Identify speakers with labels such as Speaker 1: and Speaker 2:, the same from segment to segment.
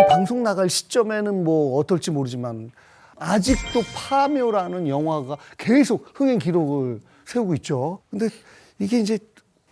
Speaker 1: 방송 나갈 시점에는 뭐 어떨지 모르지만 아직도 파묘라는 영화가 계속 흥행 기록을 세우고 있죠. 근데 이게 이제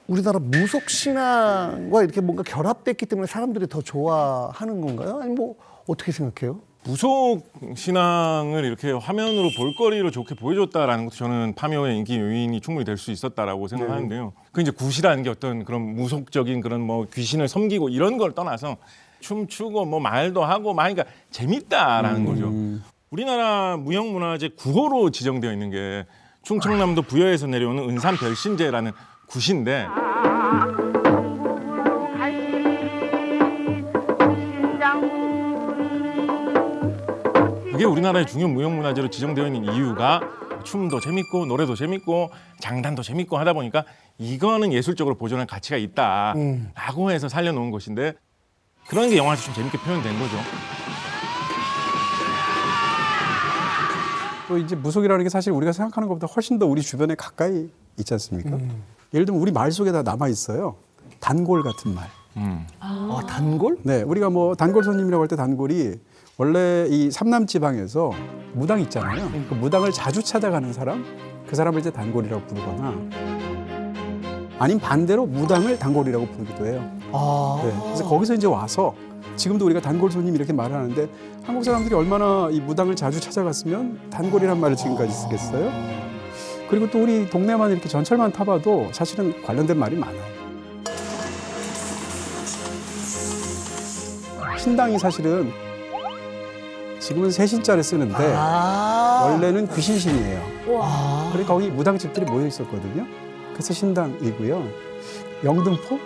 Speaker 1: 우리나라 무속 신앙과 이렇게 뭔가 결합됐기 때문에 사람들이 더 좋아하는 건가요? 아니 뭐 어떻게 생각해요?
Speaker 2: 무속 신앙을 이렇게 화면으로 볼거리로 좋게 보여줬다라는 것도 저는 파묘의 인기 요인이 충분히 될 수 있었다라고 생각하는데요. 그 이제 굿이라는 게 어떤 그런 무속적인 그런 뭐 귀신을 섬기고 이런 걸 떠나서 춤추고 뭐 말도 하고 막 그러니까 재밌다라는 거죠. 우리나라 무형문화재 9호로 지정되어 있는 게 충청남도 부여에서 내려오는 은산별신제라는 굿인데 그게 우리나라의 중요 무형문화재로 지정되어 있는 이유가 춤도 재밌고 노래도 재밌고 장단도 재밌고 하다 보니까 이거는 예술적으로 보존할 가치가 있다라고 해서 살려놓은 것인데 그런 게 영화에서 좀 재밌게 표현된 거죠.
Speaker 3: 또 이제 무속이라는 게 사실 우리가 생각하는 것보다 훨씬 더 우리 주변에 가까이 있지 않습니까? 예를 들면 우리 말 속에 다 남아 있어요. 단골 같은 말.
Speaker 1: 아, 단골?
Speaker 3: 네, 우리가 뭐 단골 손님이라고 할 때 단골이 원래 이 삼남 지방에서 무당 있잖아요. 그 무당을 자주 찾아가는 사람, 그 사람을 이제 단골이라고 부르거나, 아니면 반대로 무당을 단골이라고 부르기도 해요.
Speaker 1: 아.
Speaker 3: 네, 그래서 거기서 이제 와서 지금도 우리가 단골 손님 이렇게 말을 하는데 한국 사람들이 얼마나 이 무당을 자주 찾아갔으면 단골이란 말을 지금까지 쓰겠어요? 그리고 또 우리 동네만 이렇게 전철만 타봐도 사실은 관련된 말이 많아요. 신당이 사실은 지금은 새 신자를 쓰는데 원래는 귀신신이에요. 그래서 거기 무당집들이 모여 있었거든요. 그래서 신당이고요. 영등포?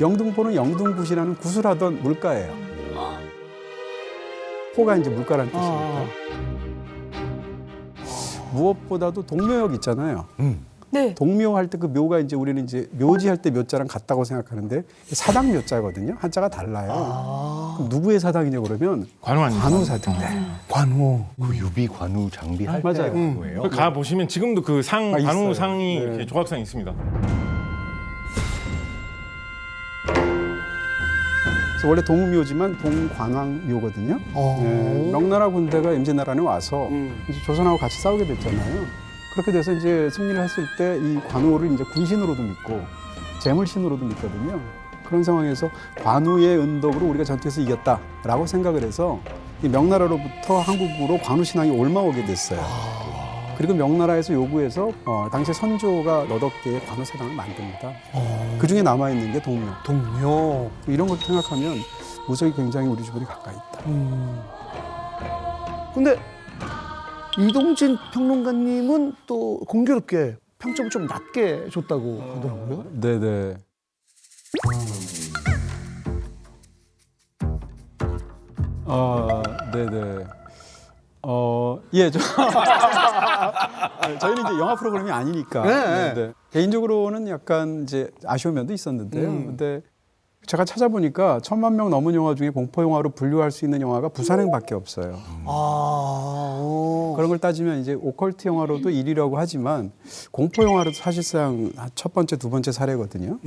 Speaker 3: 영등포는 영등굿이라는 굿을 하던 물가예요. 포가 이제 물가라는 뜻이니까. 무엇보다도 동묘역 있잖아요.
Speaker 4: 네.
Speaker 3: 동묘 할 때 그 묘가 이제 우리는 이제 묘지 할 때 묘자랑 같다고 생각하는데 사당 묘자거든요. 한자가 달라요. 그럼 누구의 사당이냐 그러면
Speaker 2: 관우 아닙니까?
Speaker 3: 관우 사당.
Speaker 1: 관우.
Speaker 5: 그 유비 관우 장비할
Speaker 3: 맞아요.
Speaker 5: 때 거예요.
Speaker 2: 가 보시면 지금도 그 상
Speaker 3: 아,
Speaker 2: 관우
Speaker 3: 있어요.
Speaker 2: 상이
Speaker 3: 네.
Speaker 2: 이렇게 조각상 있습니다.
Speaker 3: 그래서 원래 동묘지만 동관왕묘거든요. 네, 명나라 군대가 임진왜란에 와서 이제 조선하고 같이 싸우게 됐잖아요. 그렇게 돼서 이제 승리를 했을 때 이 관우를 이제 군신으로도 믿고 재물신으로도 믿거든요. 그런 상황에서 관우의 은덕으로 우리가 전투에서 이겼다라고 생각을 해서 이 명나라로부터 한국으로 관우 신앙이 옮아오게 됐어요. 그리고 명나라에서 요구해서 당시 선조가 너덕대에 관우 사당을 만듭니다. 그 중에 남아 있는 게 동묘.
Speaker 1: 동묘.
Speaker 3: 이런 걸 생각하면 무속이 굉장히 우리 주변에 가까이 있다.
Speaker 1: 근데 이동진 평론가님은 또 공교롭게 평점을 좀 낮게 줬다고 하더라고요.
Speaker 3: 네네. 네네. 예, 저희는 이제 영화 프로그램이 아니니까.
Speaker 1: 네.
Speaker 3: 네. 개인적으로는 약간 이제 아쉬운 면도 있었는데요. 근데 제가 찾아보니까 1,000만 명 넘은 영화 중에 공포 영화로 분류할 수 있는 영화가 부산행밖에 없어요. 그런 걸 따지면 이제 오컬트 영화로도 1위라고 하지만 공포 영화로도 사실상 첫 번째, 두 번째 사례거든요.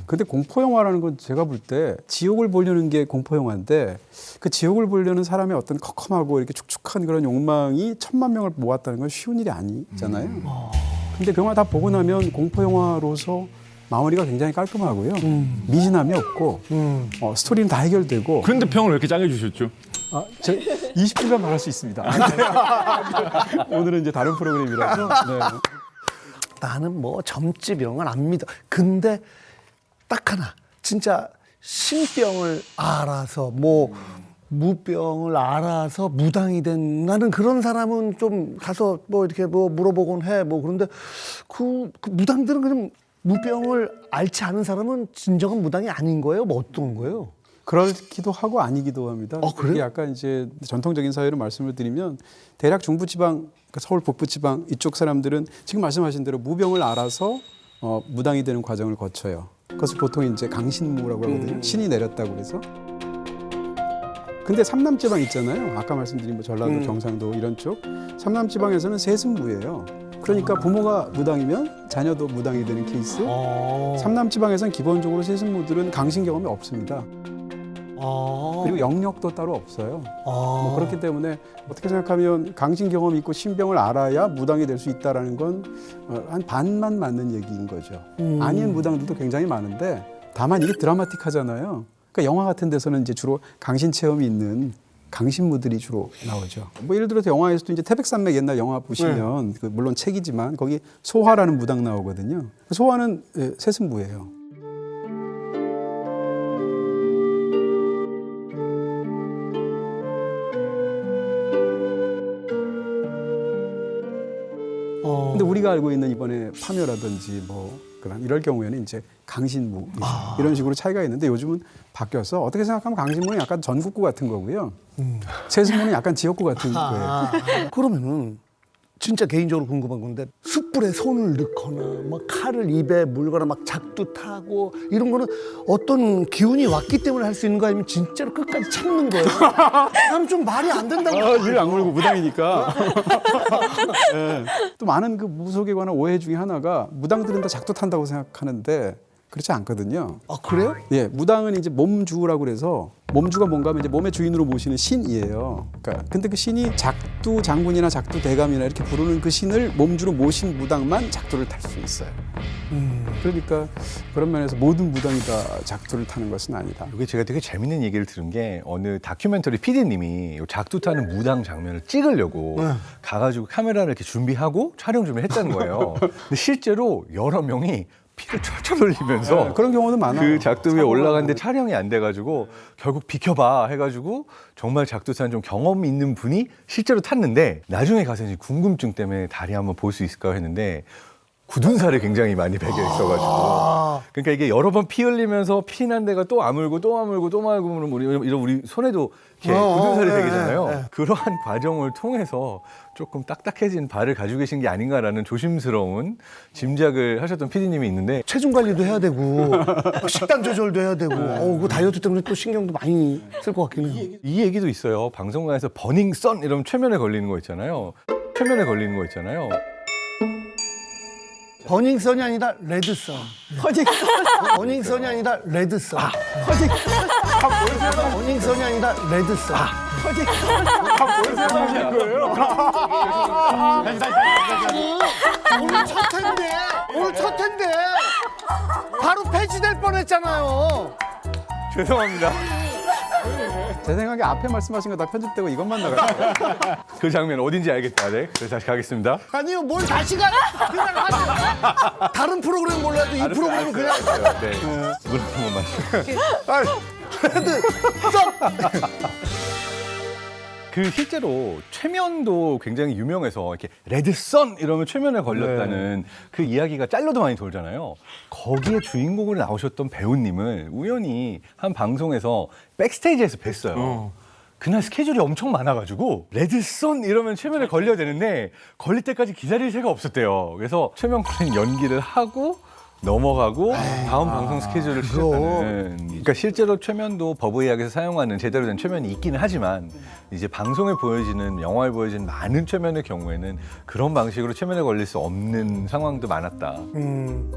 Speaker 3: 근데 공포 영화라는 건 제가 볼 때 지옥을 보려는 게 공포 영화인데 그 지옥을 보려는 사람의 어떤 컴컴하고 이렇게 축축한 그런 욕망이 1,000만 명을 모았다는 건 쉬운 일이 아니잖아요. 근데 그 영화 다 보고 나면 공포 영화로서 마무리가 굉장히 깔끔하고요. 미진함이 없고 스토리는 다 해결되고.
Speaker 2: 그런데 평을 왜 이렇게 짜게 주셨죠?
Speaker 3: 제 20분간 말할 수 있습니다. 오늘은 이제 다른 프로그램이라서. 네.
Speaker 1: 나는 뭐 점집 이런 건 안 믿어. 근데 딱 하나. 진짜 신병을 알아서 뭐 무병을 알아서 무당이 된 나는 그런 사람은 좀 가서 뭐 이렇게 뭐 물어보곤 해. 뭐 그런데 그 무당들은 그냥 무병을 앓지 않은 사람은 진정한 무당이 아닌 거예요? 뭐 어떤 거예요?
Speaker 3: 그렇기도 하고 아니기도 합니다.
Speaker 1: 그래요?
Speaker 3: 이게 약간 이제 전통적인 사회로 말씀을 드리면 대략 중부지방, 그러니까 서울 북부지방 이쪽 사람들은 지금 말씀하신 대로 무병을 알아서 무당이 되는 과정을 거쳐요. 그것을 보통 이제 강신무라고 하거든요. 신이 내렸다고 그래서. 근데 삼남지방 있잖아요. 아까 말씀드린 뭐 전라도, 경상도 이런 쪽. 삼남지방에서는 세습무예요. 그러니까 부모가 무당이면 자녀도 무당이 되는 케이스. 삼남지방에서는 기본적으로 세습무들은 강신 경험이 없습니다. 그리고 영역도 따로 없어요.
Speaker 1: 아.
Speaker 3: 뭐 그렇기 때문에 어떻게 생각하면 강신 경험이 있고 신병을 알아야 무당이 될 수 있다라는 건 한 반만 맞는 얘기인 거죠. 아닌 무당들도 굉장히 많은데 다만 이게 드라마틱하잖아요. 그러니까 영화 같은 데서는 이제 주로 강신 체험이 있는 강신무들이 주로 나오죠. 뭐 예를 들어서 영화에서도 이제 태백산맥 옛날 영화 보시면 그 물론 책이지만 거기 소화라는 무당 나오거든요. 소화는 세승부예요. 근데 우리가 알고 있는 이번에 파묘라든지 뭐 그런 이럴 경우에는 이제 강신무 이런 식으로 차이가 있는데 요즘은 바뀌어서 어떻게 생각하면 강신무는 약간 전국구 같은 거고요. 세승무는 약간 지역구 같은 거예요.
Speaker 1: 그러면은 진짜 개인적으로 궁금한 건데 숯불에 손을 넣거나 막 칼을 입에 물거나 막 작두 타고 이런 거는 어떤 기운이 왔기 때문에 할 수 있는 거 아니면 진짜로 끝까지 참는 거예요? 나는 좀 말이 안 된다고.
Speaker 3: 일 악물고 무당이니까. 네. 또 많은 그 무속에 관한 오해 중에 하나가 무당들은 다 작두 탄다고 생각하는데 그렇지 않거든요.
Speaker 1: 아 그래요?
Speaker 3: 예, 무당은 이제 몸주라고 그래서 몸주가 뭔가 하면 이제 몸의 주인으로 모시는 신이에요. 그러니까 근데 그 신이 작두 장군이나 작두 대감이나 이렇게 부르는 그 신을 몸주로 모신 무당만 작두를 탈 수 있어요. 그러니까 그런 면에서 모든 무당이 다 작두를 타는 것은 아니다.
Speaker 5: 이게 제가 되게 재밌는 얘기를 들은 게 어느 다큐멘터리 PD님이 작두 타는 무당 장면을 찍으려고 가가지고 카메라를 이렇게 준비하고 촬영 준비를 했다는 거예요. 근데 실제로 여러 명이 피를 철철 흘리면서
Speaker 3: 그런 경우도 많아요.
Speaker 5: 그 작두 위에 올라갔는데 촬영이 안 돼가지고 결국 비켜봐 해가지고 정말 작두 타는 좀 경험 있는 분이 실제로 탔는데 나중에 가서 이제 궁금증 때문에 다리 한번 볼 수 있을까 했는데 굳은 살이 굉장히 많이 배겨 있어가지고 그러니까 이게 여러 번 피 흘리면서 피 난 데가 또 아물고 또 아물고 또 아물고 우리 손에도 이렇게 굳은 살이 배기잖아요. 그러한 과정을 통해서 조금 딱딱해진 발을 가지고 계신 게 아닌가라는 조심스러운 짐작을 하셨던 PD님이 있는데
Speaker 1: 체중 관리도 해야 되고 식단 조절도 해야 되고 그 다이어트 때문에 또 신경도 많이 쓸 것 같긴 해요.
Speaker 5: 이 얘기도 있어요. 방송국에서 버닝 선 이러면 최면에 걸리는 거 있잖아요. 최면에 걸리는 거 있잖아요.
Speaker 1: 버닝썬이 아니라 레드썬. 버닝썬이 아니라 레드썬. 버닝썬이 아니라 레드썬. 오늘 첫 텐데 바로 폐지될 뻔했잖아요.
Speaker 5: 죄송합니다.
Speaker 3: 제 생각에 앞에 말씀하신 거 다 편집되고 이것만 나가요.
Speaker 5: 그 장면 어딘지 알겠다. 네. 그래서 다시 가겠습니다.
Speaker 1: 아니요, 뭘 다시 가? 그냥 하세요. 다른 프로그램 몰라도 이 프로그램은 그냥.
Speaker 5: 네. 물 한 번만. 그 실제로 최면도 굉장히 유명해서 이렇게 레드선 이러면 최면에 걸렸다는 그 이야기가 짤로도 많이 돌잖아요. 거기에 주인공으로 나오셨던 배우님을 우연히 한 방송에서 백스테이지에서 뵀어요. 그날 스케줄이 엄청 많아가지고 레드선 이러면 최면에 걸려야 되는데 걸릴 때까지 기다릴 새가 없었대요. 그래서 최면군이 연기를 하고 넘어가고 다음 방송 스케줄을 시작하는. 그러니까 실제로 최면도 법의학에서 사용하는 제대로 된 최면이 있기는 하지만 이제 방송에 보여지는 영화에 보여지는 많은 최면의 경우에는 그런 방식으로 최면에 걸릴 수 없는 상황도 많았다.